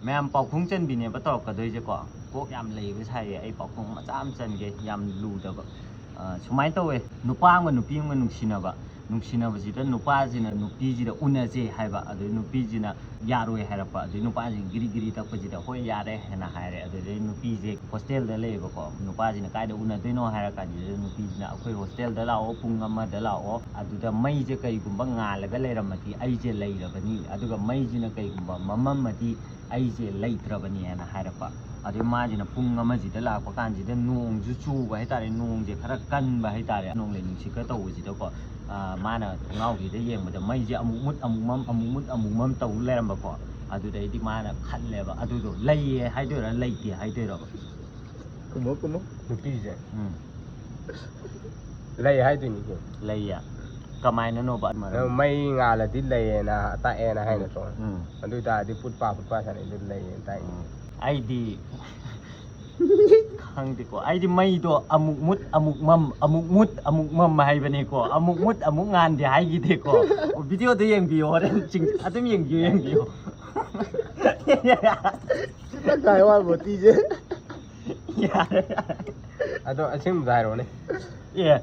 ꯃꯌꯥꯝ ꯄꯥꯎꯈꯨꯝ ꯆꯟꯕꯤꯅꯦꯕ ꯇꯧꯔꯛꯀꯗꯣꯏꯁꯦꯀꯣ ꯀꯣꯛ ꯌꯥꯝ ꯂꯩꯕ ꯁꯥꯏꯌꯦ ꯑꯩ ꯄꯥꯎꯈꯨꯝ ꯃꯆꯥ ꯑꯃ ꯆꯟꯒꯦ ꯌꯥꯝ ꯂꯨꯗꯕ ꯁꯨꯃꯥꯏꯅ ꯇꯧꯋꯦ ꯅꯨꯄꯥ ꯑꯃꯒ ꯅꯨꯄꯤ ꯑꯃꯒ ꯅꯨꯡꯁꯤꯅꯕꯁꯤꯗ ꯅꯨꯄꯥꯁꯤꯅ ꯅꯨꯄꯤꯁꯤꯗ ꯎꯅꯁꯦ ꯍꯥꯏꯕ ꯑꯗꯨꯗꯩ ꯅꯨꯄꯤꯁꯤꯅ ꯌꯥꯔꯣꯏ ꯍꯥꯏꯔꯛꯄ ꯑꯗꯨꯗꯩ ꯅꯨꯄꯥꯁꯤꯅ ꯒꯤꯔꯤ ꯇꯛꯄꯁꯤꯗ ꯍꯣꯏ ꯌꯥꯔꯦ ꯍꯥꯏꯅ ꯍꯥꯏꯔꯦ ꯑꯗꯨꯗꯩ ꯅꯨꯄꯤꯁꯦ ꯍꯣꯁꯇꯦꯜꯗ ꯂꯩꯌꯦꯕꯀꯣ ꯅꯨꯄꯥꯁꯤꯅ ꯀꯥꯏꯗ ꯎꯅꯗꯣꯏꯅꯣ ꯍꯥꯏꯔ ꯀꯥꯟꯁꯤꯗ ꯅꯨꯄꯤꯁꯤꯅ ꯑꯩꯈꯣꯏ ꯍꯣꯁꯇꯦꯜꯗ ꯂꯥꯛꯑꯣ ꯄꯨꯡ 1ꯗ ꯂꯥꯛꯑꯣ ꯑꯗꯨꯗ ꯃꯩꯁꯦ ꯀꯩꯒꯨꯝꯕ ꯉꯥꯜꯂꯒ ꯂꯩꯔꯝꯃꯗꯤ ꯑꯩꯁꯦ ꯂꯩꯔꯕꯅꯤ ꯑꯗꯨꯒ ꯃꯩꯁꯤꯅ ꯀꯩꯒꯨꯝꯕ ꯃꯝꯃꯝꯃꯗꯤ ꯑꯩꯁꯦ ꯂꯩꯇ꯭ꯔꯕꯅꯤ ꯍꯥꯏꯅ ꯍꯥꯏꯔꯛꯄ ꯑꯗꯩ ꯃꯥꯁꯤꯅ ꯄꯨꯡ 1ꯁꯤꯗ ꯂꯥꯛꯄ ꯀꯥꯟꯁꯤꯗ ꯅꯣꯡꯁꯨ ꯆꯨꯕ ꯍꯥꯏꯇꯥꯔꯦ ꯅꯣꯡꯁꯦ ꯈꯔ ꯀꯟꯕ ꯍꯥꯏꯇꯥꯔꯦ ꯅꯣꯡꯂꯩ ꯅꯨꯡꯁꯤꯠꯀ ꯇꯧꯕꯁꯤꯗꯀꯣ ꯃꯥꯅ ꯊꯣꯡꯅꯥꯎꯁꯤꯗ ꯌꯦꯡꯕꯗ ꯃꯩꯁꯦ ꯑꯃꯨꯛ ꯃꯨꯠ ꯑꯃꯨꯛ ꯃꯝ ꯑꯃꯨꯛ ꯃꯨꯠ ꯑꯃꯨꯛ ꯃꯝ ꯇꯧ ꯂꯩꯔꯝꯕꯀꯣ ꯑꯗꯨꯗꯩꯗꯤ ꯃꯥꯅ ꯈꯜꯂꯦꯕ ꯑꯗꯨꯗꯣ ꯂꯩꯌꯦ ꯍꯥꯏꯗꯣꯏꯔꯥ ꯂꯩꯇꯦ ꯍꯥꯏꯗꯣꯏꯔꯕ ꯀꯨꯝꯃꯣ ꯅꯨꯄꯤꯁꯦ ꯂꯩ ꯍꯥꯏꯗꯣꯏꯅꯤ ꯂꯩꯌꯦ ꯀꯃꯥꯏꯅꯅꯣꯕ ꯃꯩ ꯉꯥꯜꯂꯗꯤ ꯂꯩꯌꯦꯅ ꯇꯥꯛꯑꯦꯅ ꯍꯥꯏ ꯅꯠꯇ꯭ꯔꯣ ꯑꯗꯨ ꯑꯣꯏꯇꯥꯔꯗꯤ ꯄꯨꯠꯄꯥ ꯁꯥꯟꯅꯩꯗꯨ ꯂꯩꯌꯦꯅ ꯇꯥꯛꯏ ꯑꯩꯗꯤ ꯈꯪꯗꯦꯀꯣ ꯑꯩꯗꯤ ꯃꯩꯗꯣ ꯑꯃꯨꯛ ꯃꯨꯠ ꯑꯃꯨꯛ ꯃꯝ ꯑꯃꯨꯛ ꯃꯨꯠ ꯑꯃꯨꯛ ꯃꯝ ꯍꯥꯏꯕꯅꯦꯀꯣ ꯑꯃꯨꯛ ꯃꯨꯠ ꯑꯃꯨꯛ ꯉꯥꯟꯗꯦ ꯍꯥꯏꯈꯤꯗꯦꯀꯣ ꯚꯤꯗꯤꯑꯣꯗꯣ ꯌꯦꯡꯕꯤꯌꯣ ꯍꯣꯔꯦꯟ ꯑꯗꯨꯝ ꯌꯦꯡꯕꯤꯌꯣ ꯀꯥꯏ ꯋꯥꯕꯣꯇꯤꯁꯦ ꯌꯥꯔꯦ ꯑꯗꯣ ꯑꯁꯦꯡꯕꯗ ꯍꯥꯏꯔꯣꯅꯦ ꯑꯦ